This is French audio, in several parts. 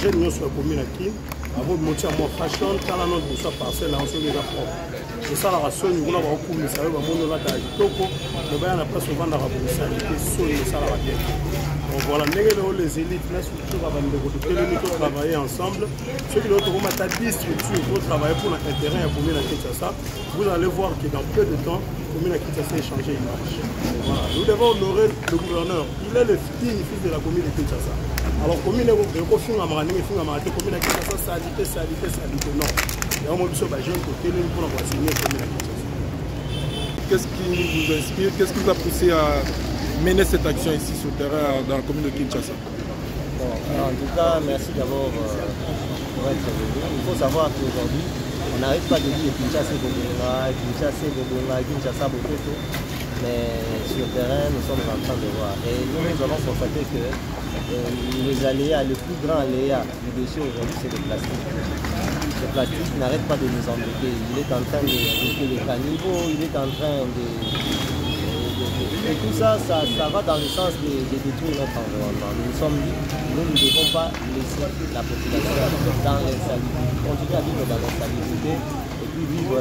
jeune nous sur la commune à qui avant de monter à moi fashion quand la note de sa parcelle en sur les propres c'est ça la ration nous on a beaucoup mais ça va mon là dans toko le bain n'a pas souvent dans la bourse c'est sur ça la bien donc voilà les élites là surtout avant de travailler ensemble ceux qui doivent trouver ta structure pour travailler pour l'intérêt à la commune à Kinshasa vous allez voir que dans peu de temps la commune à Kinshasa a changé d'image. Voilà. Nous devons honorer le gouverneur, il est le fils de la commune de Kinshasa. Alors, la commune de Kinshasa, non. Il y a un mot de jeune côté, nous pour enseigner la commune de Kinshasa. Qu'est-ce qui vous inspire, qu'est-ce qui vous a poussé à mener cette action ici sur le terrain dans la commune de Kinshasa? Bon, alors, en tout cas, merci d'abord pour être venu. Il faut savoir qu'aujourd'hui, on n'arrête pas de dire Kinshasa Bobonga, Kinshasa Bokoto, mais sur le terrain, nous sommes en train de voir. Et nous allons constater que les aléas, le plus grand aléa du dossier aujourd'hui, c'est le plastique. Le plastique n'arrête pas de nous embêter. Il est en train de bloquer les caniveaux, il est en train de... Et tout ça, ça va dans le sens de détruire notre environnement. Nous sommes libres, nous ne devons pas laisser la population dans l'insalubrité, continuer à vivre dans l'insalubrité et puis vivre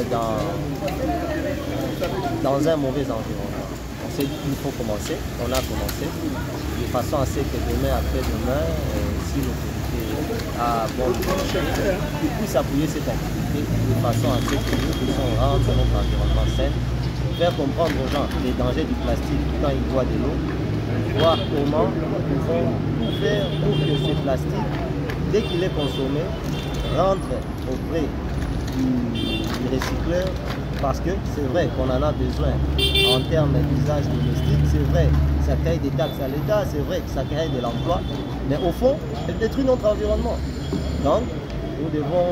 dans un mauvais environnement. On s'est dit qu'il faut commencer, on a commencé, de façon à ce que demain, après-demain, si l'autorité a bon puisse appuyer cette activité de façon à ce que nous puissions rendre notre environnement sain, faire comprendre aux gens les dangers du plastique quand ils boivent de l'eau, voir comment nous pouvons tout faire pour que ce plastique, dès qu'il est consommé, rentre auprès du recycleur, parce que c'est vrai qu'on en a besoin en termes d'usage domestique, c'est vrai que ça crée des taxes à l'État, c'est vrai que ça crée de l'emploi, mais au fond, elle détruit notre environnement. Donc, nous devons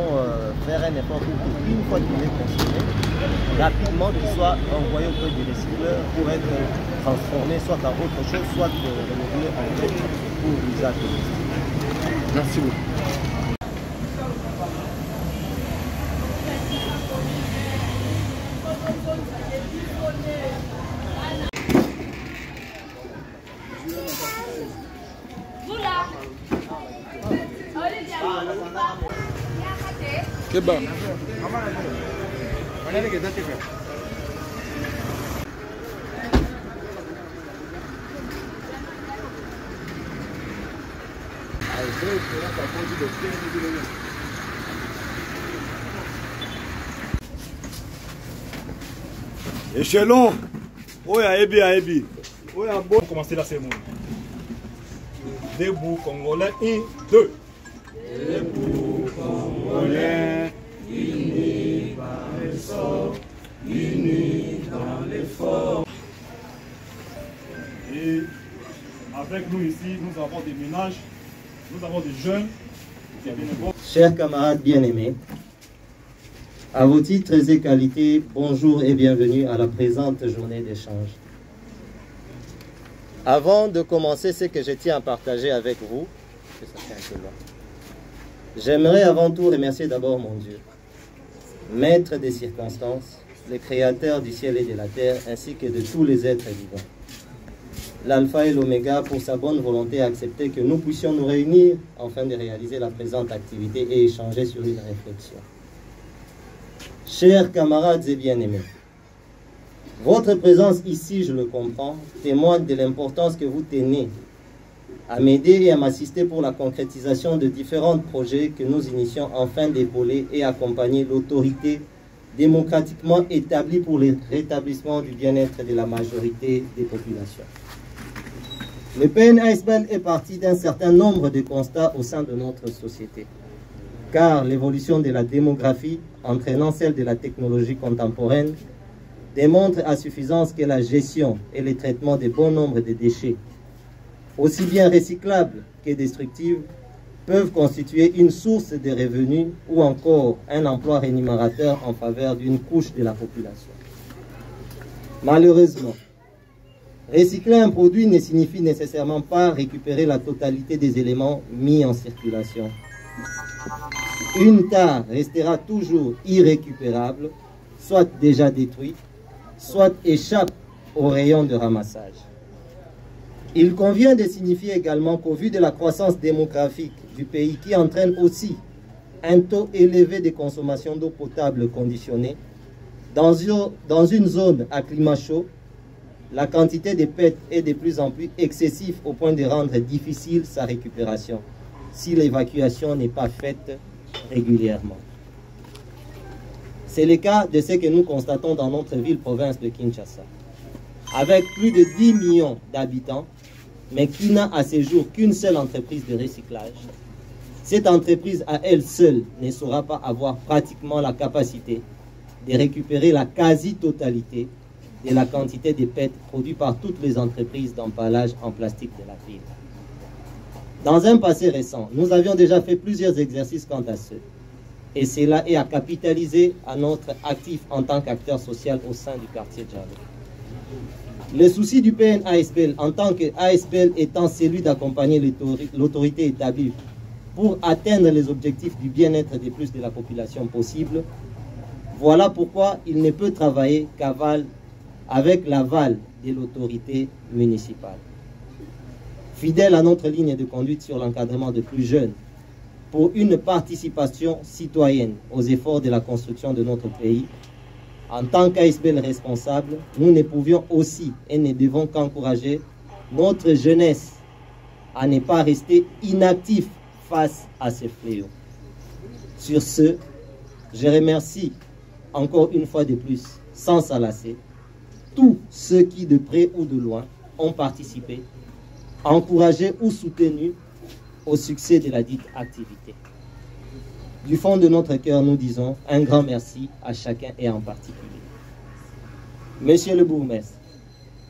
faire un effort pour qu'une fois qu'il est consommé, rapidement qu'il soit envoyé auprès du recycleur pour être transformé soit en autre chose, soit renouvelé en fait pour l'usage domestique. Merci beaucoup. Keba. Échelon. Oh, Aebi. Oh, on commencer la cérémonie. Debout Congolais, 1, 2. Debout Congolais, unis par le sort, unis dans l'effort. Et avec nous ici, nous avons des ménages, nous avons des jeunes. Chers camarades bien-aimés, à vos titres et qualités, bonjour et bienvenue à la présente journée d'échange. Avant de commencer ce que je tiens à partager avec vous, j'aimerais avant tout remercier d'abord mon Dieu, maître des circonstances, le créateur du ciel et de la terre, ainsi que de tous les êtres vivants. L'alpha et l'oméga, pour sa bonne volonté, a accepté que nous puissions nous réunir afin de réaliser la présente activité et échanger sur une réflexion. Chers camarades et bien-aimés, votre présence ici, je le comprends, témoigne de l'importance que vous tenez à m'aider et à m'assister pour la concrétisation de différents projets que nous initions afin d'épauler et accompagner l'autorité démocratiquement établie pour le rétablissement du bien-être de la majorité des populations. Le PNASBL est parti d'un certain nombre de constats au sein de notre société, car l'évolution de la démographie, entraînant celle de la technologie contemporaine, démontre à suffisance que la gestion et le traitement de bon nombre de déchets, aussi bien recyclables que destructibles, peuvent constituer une source de revenus ou encore un emploi rémunérateur en faveur d'une couche de la population. Malheureusement, recycler un produit ne signifie nécessairement pas récupérer la totalité des éléments mis en circulation. Une tare restera toujours irrécupérable, soit déjà détruite, soit échappe au rayon de ramassage. Il convient de signifier également qu'au vu de la croissance démographique du pays qui entraîne aussi un taux élevé de consommation d'eau potable conditionnée, dans une zone à climat chaud, la quantité de PET est de plus en plus excessive au point de rendre difficile sa récupération si l'évacuation n'est pas faite régulièrement. C'est le cas de ce que nous constatons dans notre ville-province de Kinshasa. Avec plus de 10 millions d'habitants, mais qui n'a à ce jour qu'une seule entreprise de recyclage, cette entreprise à elle seule ne saura pas avoir pratiquement la capacité de récupérer la quasi-totalité de la quantité de PET produite par toutes les entreprises d'emballage en plastique de la ville. Dans un passé récent, nous avions déjà fait plusieurs exercices quant à ce, et cela est à capitaliser à notre actif en tant qu'acteur social au sein du quartier Djalo. Le souci du PN-ASBL en tant qu'ASBL étant celui d'accompagner l'autorité établie pour atteindre les objectifs du bien-être de plus de la population possible, voilà pourquoi il ne peut travailler avec l'aval de l'autorité municipale. Fidèle à notre ligne de conduite sur l'encadrement de plus jeunes, pour une participation citoyenne aux efforts de la construction de notre pays, en tant qu'ASBL responsable, nous ne pouvions aussi et ne devons qu'encourager notre jeunesse à ne pas rester inactif face à ces fléaux. Sur ce, je remercie encore une fois de plus, sans s'alasser, tous ceux qui, de près ou de loin, ont participé, encouragé ou soutenu au succès de la dite activité. Du fond de notre cœur, nous disons un grand merci à chacun et en particulier. Monsieur le bourgmestre,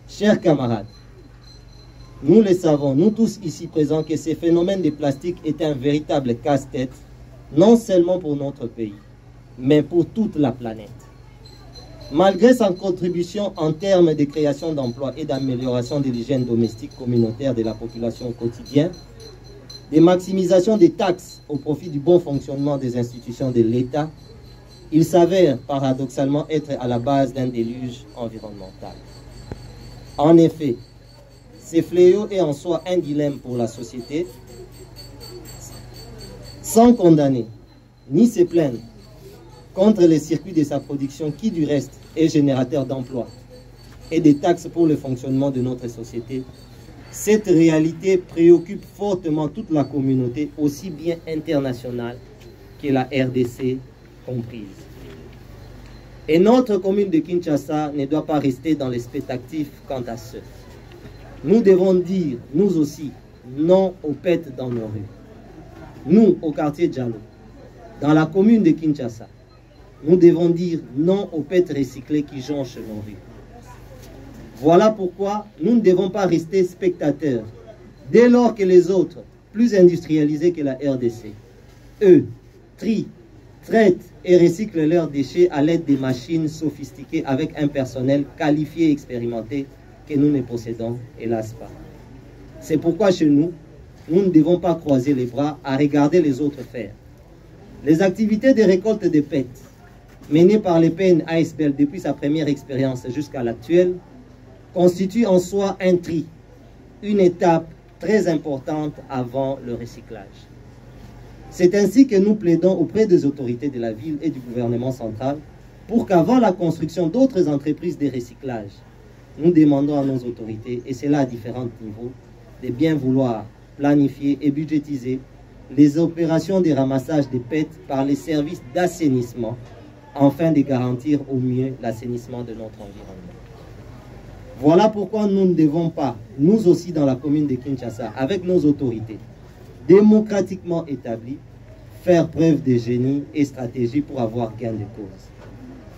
chers camarades, nous le savons, nous tous ici présents, que ce phénomène de plastique est un véritable casse-tête, non seulement pour notre pays, mais pour toute la planète. Malgré sa contribution en termes de création d'emplois et d'amélioration de l'hygiène domestique communautaire de la population au quotidien, de maximisation des taxes au profit du bon fonctionnement des institutions de l'État, il s'avère paradoxalement être à la base d'un déluge environnemental. En effet, ce fléau est en soi un dilemme pour la société, sans condamner ni se plaindre contre les circuits de sa production qui, du reste, est générateur d'emplois et des taxes pour le fonctionnement de notre société. Cette réalité préoccupe fortement toute la communauté, aussi bien internationale que la RDC comprise. Et notre commune de Kinshasa ne doit pas rester dans l'expectatif quant à ce. Nous devons dire, nous aussi, non aux PET dans nos rues. Nous, au quartier Djalo, dans la commune de Kinshasa, nous devons dire non aux PET recyclés qui jonchent nos rues. Voilà pourquoi nous ne devons pas rester spectateurs, dès lors que les autres, plus industrialisés que la RDC, eux, trient, traitent et recyclent leurs déchets à l'aide des machines sophistiquées avec un personnel qualifié et expérimenté que nous ne possédons, hélas pas. C'est pourquoi chez nous, nous ne devons pas croiser les bras à regarder les autres faire. Les activités de récolte de PET, menées par les PN-ASBL depuis sa première expérience jusqu'à l'actuelle, constituent en soi un tri, une étape très importante avant le recyclage. C'est ainsi que nous plaidons auprès des autorités de la ville et du gouvernement central pour qu'avant la construction d'autres entreprises de recyclage, nous demandons à nos autorités, et c'est là à différents niveaux, de bien vouloir planifier et budgétiser les opérations de ramassage des PET par les services d'assainissement afin de garantir au mieux l'assainissement de notre environnement. Voilà pourquoi nous ne devons pas, nous aussi dans la commune de Kinshasa, avec nos autorités démocratiquement établies, faire preuve de génie et stratégie pour avoir gain de cause.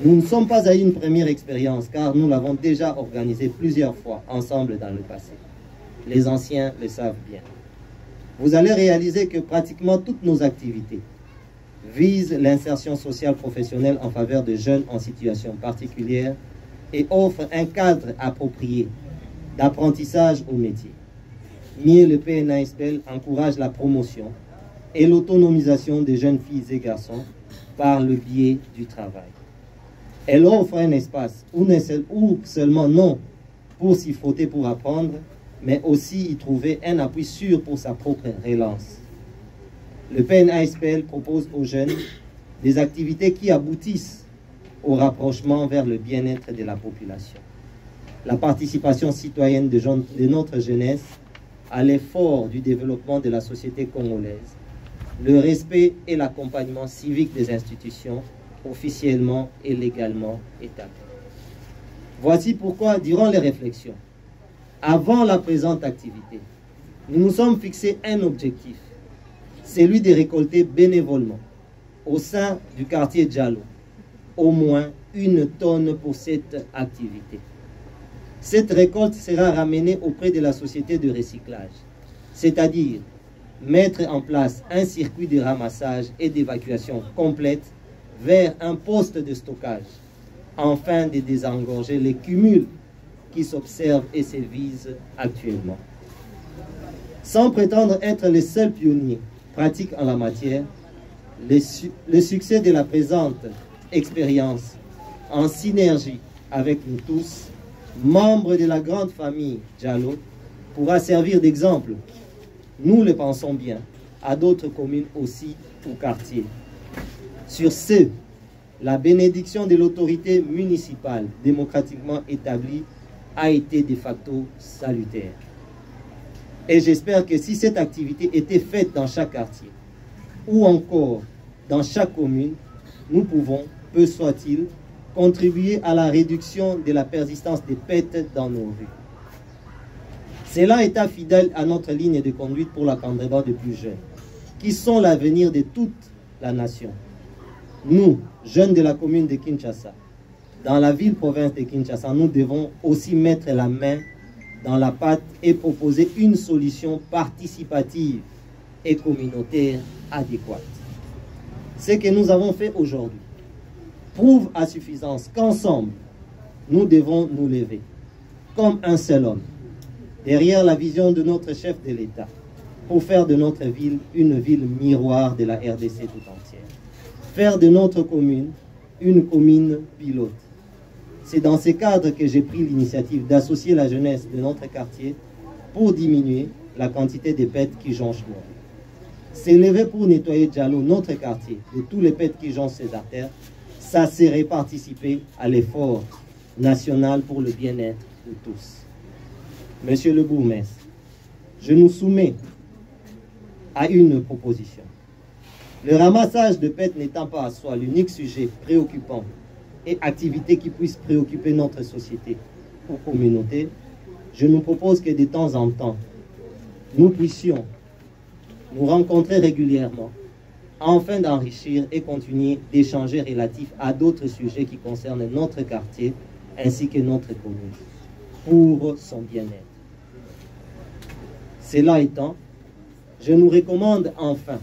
Nous ne sommes pas à une première expérience car nous l'avons déjà organisé plusieurs fois ensemble dans le passé. Les anciens le savent bien. Vous allez réaliser que pratiquement toutes nos activités visent l'insertion sociale professionnelle en faveur de jeunes en situation particulière et offrent un cadre approprié d'apprentissage au métier. Mieux, le PN-ASBL encourage la promotion et l'autonomisation des jeunes filles et garçons par le biais du travail. Elle offre un espace où seulement non pour s'y frotter pour apprendre, mais aussi y trouver un appui sûr pour sa propre relance. Le PNASPL propose aux jeunes des activités qui aboutissent au rapprochement vers le bien-être de la population. La participation citoyenne de notre jeunesse à l'effort du développement de la société congolaise, le respect et l'accompagnement civique des institutions officiellement et légalement établis. Voici pourquoi, durant les réflexions, avant la présente activité, nous nous sommes fixés un objectif, celui de récolter bénévolement, au sein du quartier Diallo, au moins 1 tonne pour cette activité. Cette récolte sera ramenée auprès de la société de recyclage, c'est-à-dire mettre en place un circuit de ramassage et d'évacuation complète vers un poste de stockage, afin de désengorger les cumuls qui s'observent et se visent actuellement. Sans prétendre être les seuls pionniers pratiques en la matière, le succès de la présente expérience, en synergie avec nous tous, membres de la grande famille Diallo, pourra servir d'exemple, nous le pensons bien, à d'autres communes aussi ou quartiers. Sur ce, la bénédiction de l'autorité municipale démocratiquement établie a été de facto salutaire. Et j'espère que si cette activité était faite dans chaque quartier, ou encore dans chaque commune, nous pouvons, peu soit-il, contribuer à la réduction de la persistance des pètes dans nos rues. Cela est fidèle à notre ligne de conduite pour l'encadrement des plus jeunes, qui sont l'avenir de toute la nation. Nous, jeunes de la commune de Kinshasa, dans la ville-province de Kinshasa, nous devons aussi mettre la main dans la pâte et proposer une solution participative et communautaire adéquate. Ce que nous avons fait aujourd'hui prouve à suffisance qu'ensemble, nous devons nous lever comme un seul homme, derrière la vision de notre chef de l'État, pour faire de notre ville une ville miroir de la RDC tout entière. Faire de notre commune une commune pilote. C'est dans ce cadre que j'ai pris l'initiative d'associer la jeunesse de notre quartier pour diminuer la quantité de pètes qui jonchent nos rues. S'élever pour nettoyer Diallo, notre quartier, de tous les pètes qui jonchent ses artères, ça serait participer à l'effort national pour le bien-être de tous. Monsieur le bourgmestre, je nous soumets à une proposition. Le ramassage de pètes n'étant pas à soi l'unique sujet préoccupant et activité qui puisse préoccuper notre société ou communauté, je nous propose que de temps en temps, nous puissions nous rencontrer régulièrement afin d'enrichir et continuer d'échanger relatif à d'autres sujets qui concernent notre quartier ainsi que notre commune, pour son bien-être. Cela étant, je nous recommande enfin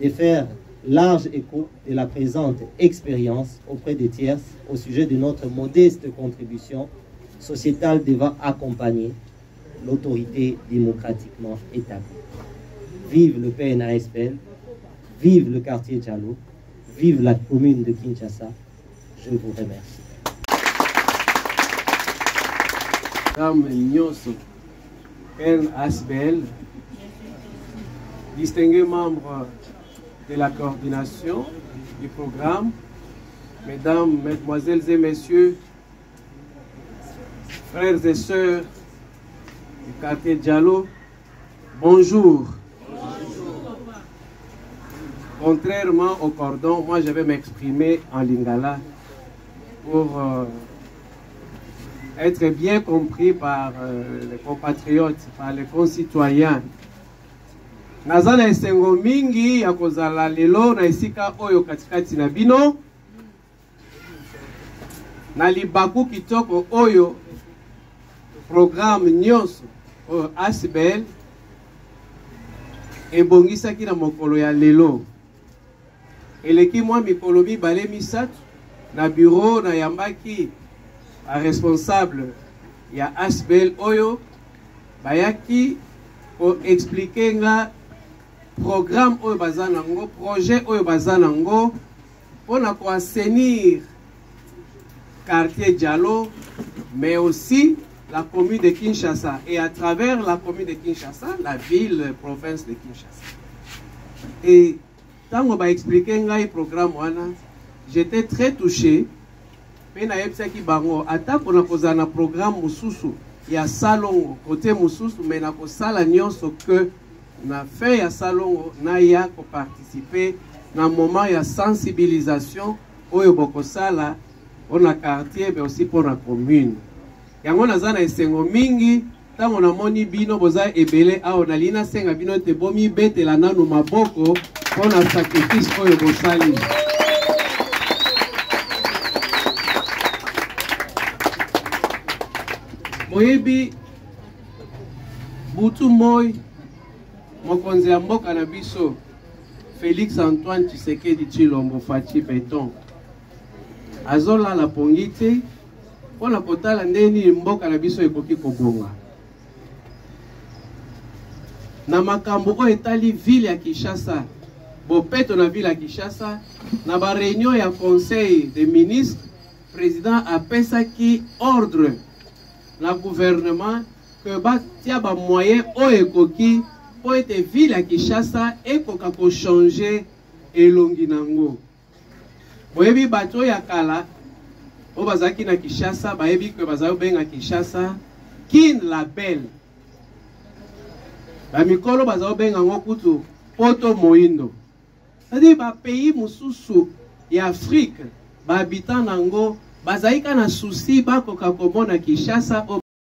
de faire large écho de la présente expérience auprès des tierces au sujet de notre modeste contribution sociétale devant accompagner l'autorité démocratiquement établie. Vive le PNASPL, vive le quartier Diallo, vive la commune de Kinshasa. Je vous remercie. Madame Ignoso, PNASPL, distingués membres de la coordination du programme, mesdames, mesdemoiselles et messieurs, frères et sœurs du quartier Diallo, bonjour. Contrairement au cordon, moi je vais m'exprimer en lingala pour être bien compris par les compatriotes, par les concitoyens. Naza na esengo mingi ya kozala lelo na esika oyo katikati na bino na libaku kitoko oyo programme nyonso oyo ASBL ebongisaki na mokolo ya lelo. Eleki mwa mikolo mibale misatu na bureau na yambaki a responsable ya ASBL oyo bayaki ko expliquer nga programme oyo baza nango, projet oyo baza nango, mpona koassainir quartier Diallo, mais aussi la commune de Kinshasa, et à travers la commune de Kinshasa, la ville, province de Kinshasa. Et quand on va expliquer le programme, j'étais très touché. Mais qui bango attaque on a posé un programme mususu, il y a salon côté mususu, mais na ko sala nyonso que na fait ya salon na ya ko participer na moment ya sensibilisation oyo boko sala on a quartier mais aussi pour la commune. Yango nazana esengo mingi tango na moni bino boza ebele a on alina senga bino te bomi betela nanu maboko pour na sacrifice oyo bosali. Moyebi butu moy mokonzi ya mboka na biso Félix Antoine Tshisekedi Tshilombo Faci Beton azola la pongite mpona kotala ndeni mboka na biso ekoki kobonga na makambo oyo etali ville ya Kinshasa bopeto na ville ya Kinshasa na ba réunion ya conseil des ministres président apesaki ordre la gouvernement que batia ba moyen oyo ekoki po ete ville ya Kinshasa ekoka ko changer elongi nango. Boyebi bato ya kala o bazaki na Kinshasa bayebi ke bazao benga Kinshasa kin label. Ba mikolo bazao benga ngokutu poto moindo. C'est-à-dire ba pays mususu ya Afrique ba habitant nango bazaika na souci bakoka komona Kinshasa